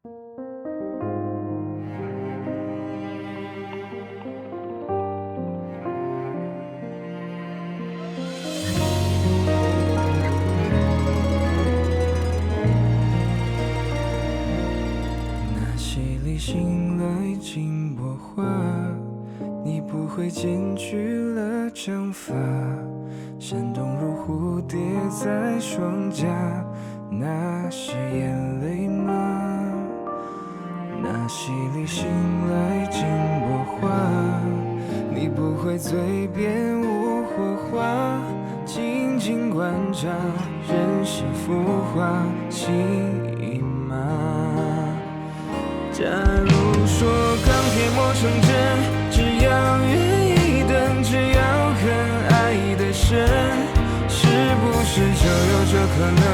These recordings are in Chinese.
那洗礼醒来金箔花，你不会剪去了长发，闪动如蝴蝶在双颊，那是眼泪吗？那洗礼醒来金箔花，你不会嘴边无火花，静静观察人世浮华情意吗？假如说钢铁磨成针，只要愿意等，只要肯爱得深，是不是就有这可能？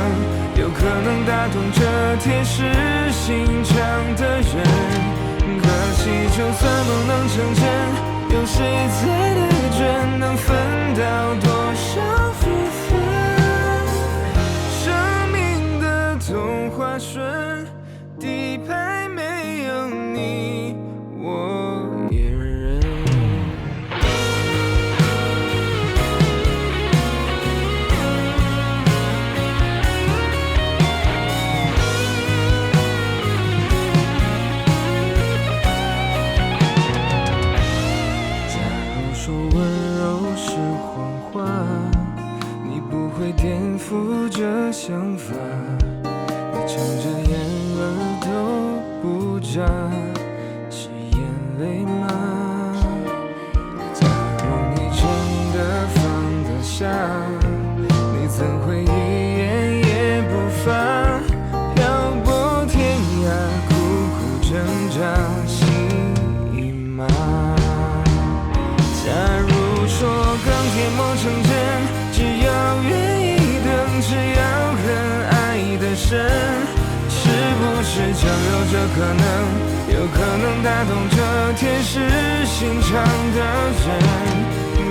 有可能打动这铁石心肠的人？可惜就算梦能成真，有谁猜得准能分到多少福分？生命的童话顺，底牌没有你，我也认。说温柔是谎话，你不会颠覆这想法，你睁着眼儿都不眨，是眼泪吗？假如你真的放得下，你怎会一言也不发，漂泊天涯苦苦挣扎心意吗？假如说钢铁磨成针，只要愿意等，只要肯爱得深，是不是就有这可能？有可能打动这铁石心肠的人？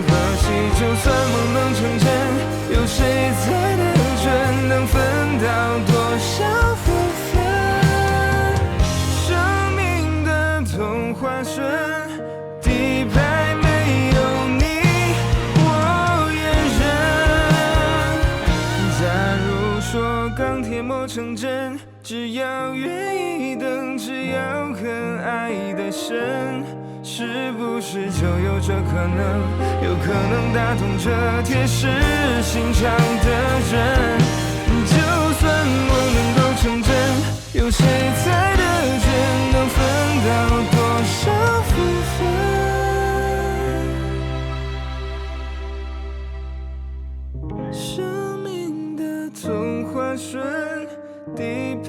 可惜就算梦能成真，有谁猜得准能分到多少福分？生命的童话顺，底牌没有你，我也认。假如说钢铁磨成针，只要愿意等，只要肯爱得深，是不是就有这可能？有可能打动这铁石心肠的人？就算梦能够成真，有谁猜得准能分到多少福分？生命的童话顺，底牌